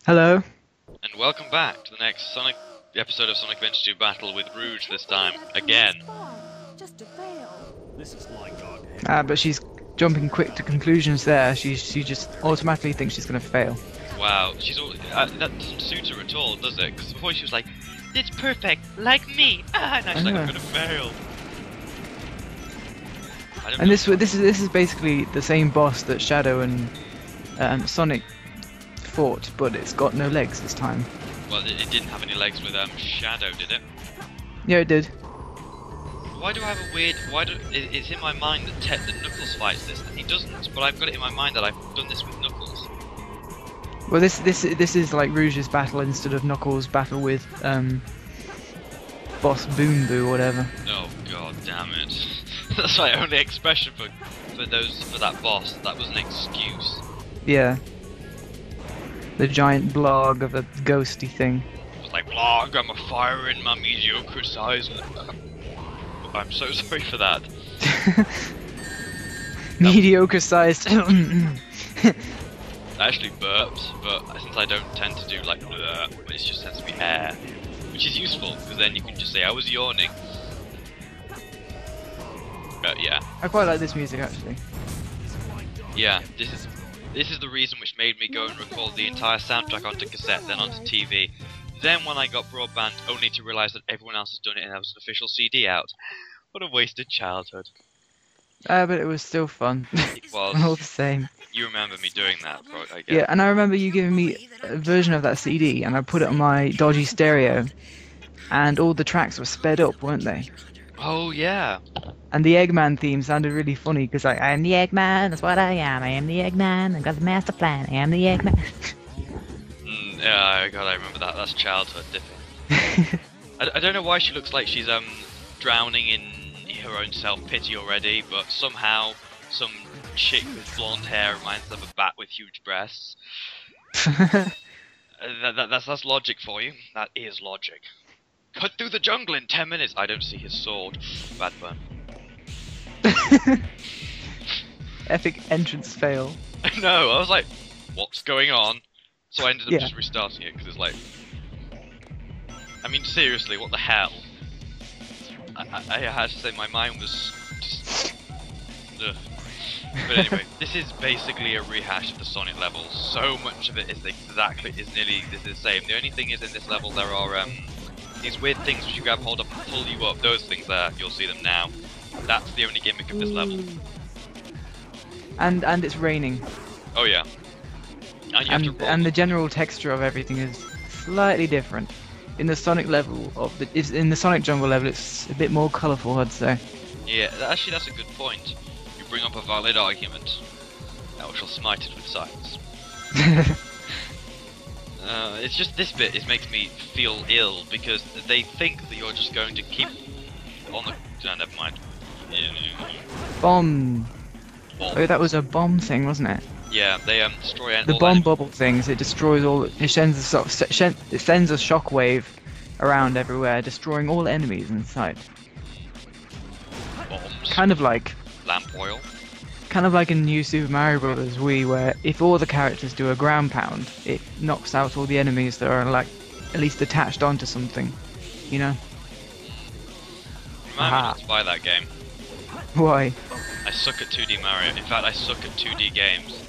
Hello. And welcome back to the next Sonic episode of Sonic Adventure 2 Battle with Rouge this time. Again. Just to fail. This is like God. But she's jumping quick to conclusions there. She just automatically thinks she's gonna fail. Wow, she's all, that doesn't suit her at all, does it? Because before she was like, it's perfect, like me. Ah, now she's like, I'm gonna fail. And this is basically the same boss that Shadow and Sonic fought, but it's got no legs this time. Well, it didn't have any legs with Shadow, did it? Yeah, it did. Why do I have a weird? It's in my mind that Knuckles fights this, and he doesn't. But I've got it in my mind that I've done this with Knuckles. Well, this is like Rouge's battle instead of Knuckles' battle with Boss Boom Boo or whatever. Oh god damn it! That's my only expression for that boss. That was an excuse. Yeah. The giant blog of a ghosty thing. It was like, blog, I'm a fire in my mediocre size. I'm so sorry for that. Mediocre sized. I actually burped, but since I don't tend to do like bleh, it just tends to be air, which is useful because then you can just say I was yawning. Yeah. I quite like this music actually. Yeah, this is the reason which made me go and record the entire soundtrack onto cassette, then onto TV. Then when I got broadband, only to realise that everyone else has done it and there was an official CD out. What a wasted childhood. But it was still fun. It was. All the same. You remember me doing that, I guess. Yeah, and I remember you giving me a version of that CD, and I put it on my dodgy stereo, and all the tracks were sped up, weren't they? Oh yeah. And the Eggman theme sounded really funny because I am the Eggman, that's what I am. I am the Eggman. I've got the master plan. I am the Eggman. Yeah, God, I remember that. That's childhood. I don't know why she looks like she's drowning in her own self-pity already, but somehow some chick with blonde hair reminds them of a bat with huge breasts. That's logic for you. That is logic. Cut through the jungle in 10 minutes. I don't see his sword. Bad pun. Epic entrance fail. I know. I was like, what's going on? So I ended up just restarting it because it's like, I mean, seriously, what the hell? I had to say my mind was just. Ugh. But anyway, this is basically a rehash of the Sonic levels. So much of it is nearly the same. The only thing is in this level there are these weird things which you grab hold of and pull you up. Those things there, you'll see them now. That's the only gimmick of this level. And it's raining. Oh yeah. And the general texture of everything is slightly different. In the Sonic level in the Sonic Jungle level, it's a bit more colourful, I'd say. Yeah, actually that's a good point. You bring up a valid argument. Thou shall smite it with silence. It's just this bit. It makes me feel ill because they think that you're just going to keep on the. No, never mind. Bomb. Oh, that was a bomb thing, wasn't it? Yeah, they destroy the bomb bubble things. It destroys all. It sends it sends a shockwave around everywhere, destroying all enemies in sight. Bombs. Kind of like lamp oil. Kind of like in New Super Mario Bros. Wii, where if all the characters do a ground pound, it knocks out all the enemies that are like at least attached onto something. You know. Remind me not to buy that game. Why? I suck at 2D Mario. In fact, I suck at 2D games.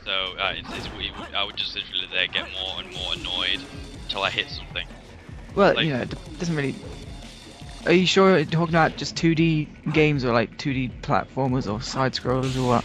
So I would just literally there get more and more annoyed until I hit something. Well, like, you know, it doesn't really. Are you sure you're talking about just 2D games or like 2D platformers or side scrollers or what?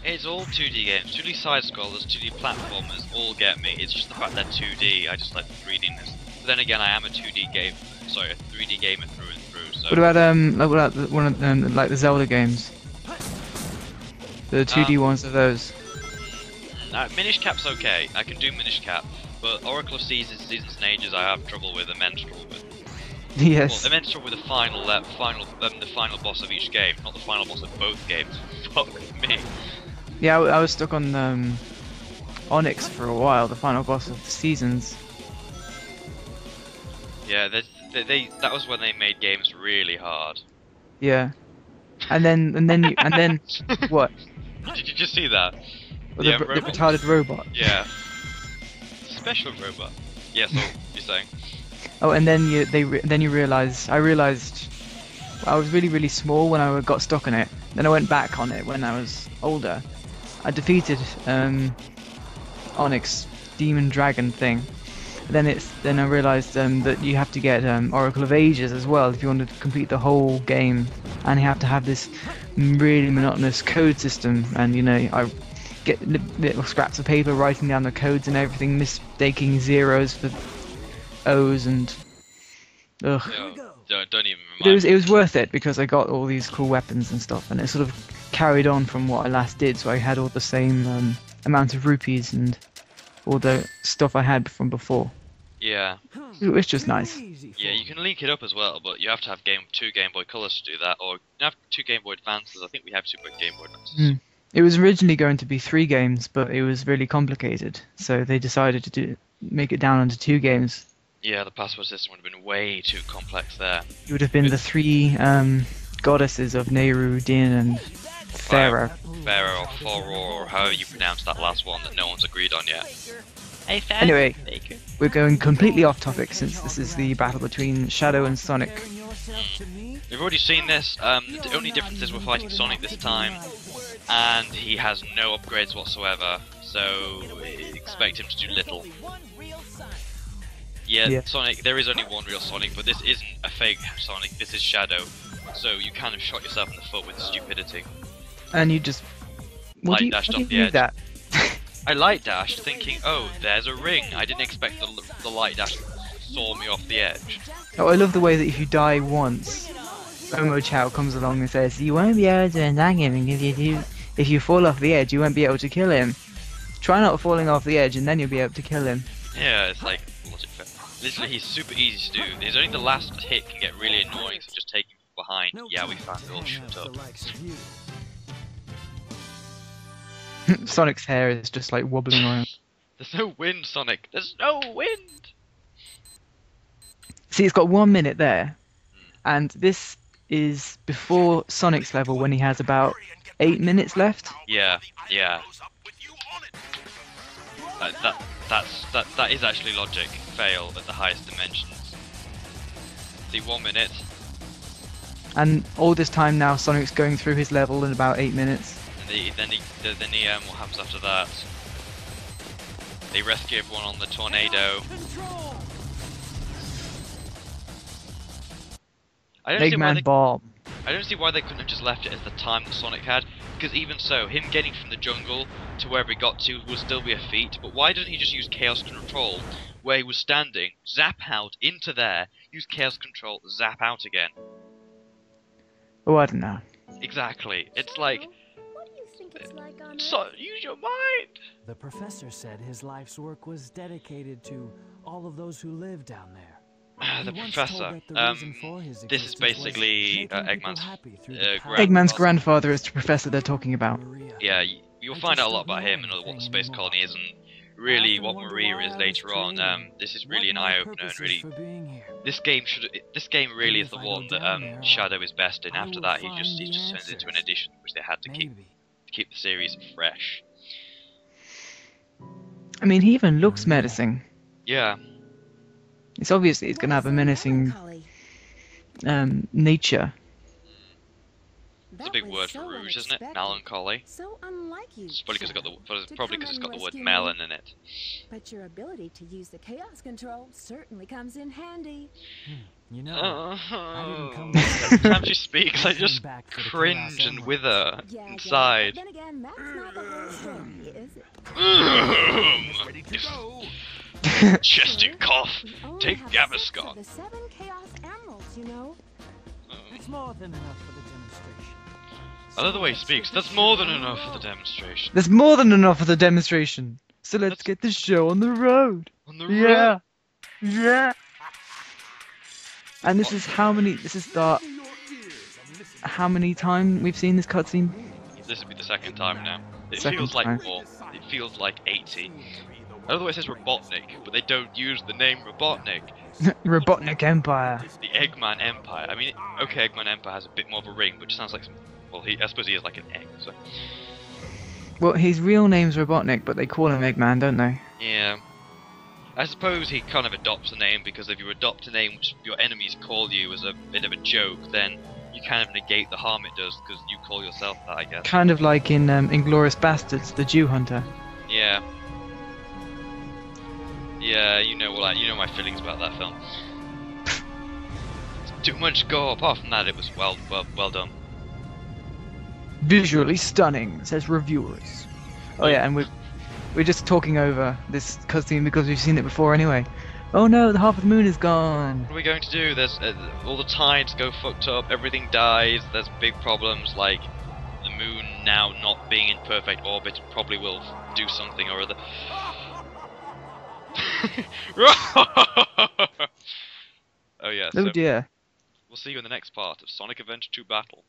It's all 2D games. 2D side scrollers, 2D platformers all get me. It's just the fact they're 2D. I just like the 3Dness. But then again, I am a 2D game. Sorry, a 3D gamer through and through. So. What about one of them, like the Zelda games? The 2D ones of those. Minish Cap's okay. I can do Minish Cap, but Oracle of Seasons and Ages I have trouble with, immense trouble with. Yes. Well, immense trouble with the final boss of each game, not the final boss of both games. Fuck me. Yeah, I was stuck on Onyx for a while, the final boss of the Seasons. Yeah, that was when they made games really hard. Yeah. And then what? Did you just see that? Or Yeah, the robots. retarded robot. Yeah. Special robot. Yeah, so you're saying? Oh, and then then you realise. I realised I was really small when I got stuck on it. Then I went back on it when I was older. I defeated Onyx demon dragon thing. Then I realised that you have to get Oracle of Ages as well if you want to complete the whole game, and you have to have this really monotonous code system. And you know, I get little scraps of paper writing down the codes and everything, mistaking zeros for O's and ugh. Don't even But remind me. it was worth it because I got all these cool weapons and stuff, and it sort of carried on from what I last did. So I had all the same amount of rupees and all the stuff I had from before. Yeah. It was just nice. Yeah, you can link it up as well, but you have to have two Game Boy Colors to do that, or you have 2 Game Boy Advances. I think we have 2 Game Boy Advances. It was originally going to be 3 games, but it was really complicated, so they decided to make it down onto 2 games. Yeah, the password system would have been way too complex there. It would have been the 3 goddesses of Nehru, Din, and Pharaoh. Pharaoh or Pharaoh, or however you pronounce that last one that no one's agreed on yet. Anyway, we're going completely off topic since this is the battle between Shadow and Sonic. We've already seen this. The only difference is we're fighting Sonic this time, and he has no upgrades whatsoever, so expect him to do little. Yeah, Sonic, there is only one real Sonic, but this isn't a fake Sonic, this is Shadow, so you kind of shot yourself in the foot with stupidity. And you just... Light dashed off the edge. That? I light dashed thinking, oh, there's a ring. I didn't expect the light dash to saw me off the edge. Oh, I love the way that if you die once, Omo Chow comes along and says, you won't be able to attack him, and if you fall off the edge, you won't be able to kill him. Try not falling off the edge, and then you'll be able to kill him. Yeah, it's like, logic fit. Literally, he's super easy to do. There's only the last hit can get really annoying, so just take him from behind. Yeah, we found it all, shut up. Sonic's hair is just like wobbling around. There's no wind, Sonic. There's no wind! See, it's got 1 minute there, and this is before Sonic's level when he has about 8 minutes left. Yeah, yeah. That is actually logic. Fail at the highest dimensions. See, 1 minute. And all this time now, Sonic's going through his level in about 8 minutes. And then what happens after that? They rescue everyone on the tornado. Eggman bomb. I don't see why they couldn't have just left it as the time that Sonic had, because even so, him getting from the jungle to wherever he got to would still be a feat, but why doesn't he just use Chaos Control, where he was standing, zap out into there, use Chaos Control, zap out again? Oh, I don't know. Exactly. It's like... What do you think it's like on So, use your mind! The professor said his life's work was dedicated to all of those who live down there. The professor. This is basically Eggman's Eggman's grandfather is the professor they're talking about. Yeah, you'll find out a lot about him and what the space colony is, and really what Maria is later on. This is really an eye-opener, and really, this game really is the one that Shadow is best in. After that, he just turns into an addition, which they had to keep the series fresh. I mean, he even looks menacing. Yeah. It's obviously he's going to have a menacing nature. It's a big word for rouge, isn't it? Melancholy. So unlike you. It's probably because it's got the word melon in it. But your ability to use the chaos control certainly comes in handy. You know, Every time she speaks, I just cringe and wither inside. Then again, that's not the whole story, is it? Chesty cough. Take Gaviscon. The 7 chaos emeralds, you know. It's more than enough for the demonstration. I love the way he speaks. That's more than enough for the demonstration. There's more than enough for the demonstration. So let's get the show on the road. On the road. Yeah. Yeah. And this is how many? This is the how many time we've seen this cutscene? This will be the second time now. It Second feels like time. more. It feels like 80. I know the way it says Robotnik, but they don't use the name Robotnik. Robotnik Empire. It's the Eggman Empire. I mean, okay, Eggman Empire has a bit more of a ring, but it sounds like some... Well, I suppose he is like an egg, so... Well, his real name's Robotnik, but they call him Eggman, don't they? Yeah. I suppose he kind of adopts a name, because if you adopt a name which your enemies call you as a bit of a joke, then you kind of negate the harm it does, because you call yourself that, I guess. Kind of like in Inglourious Bastards, the Jew Hunter. Yeah. Yeah, you know my feelings about that film. Too much gore. Apart from that, it was well done. Visually stunning, says reviewers. Oh yeah, and we're just talking over this cutscene because we've seen it before anyway. Oh no, the half of the moon is gone. What are we going to do? There's all the tides go fucked up. Everything dies. There's big problems like the moon now not being in perfect orbit. Probably will do something or other. Oh yeah. Oh So dear. we'll see you in the next part of Sonic Adventure 2 Battle.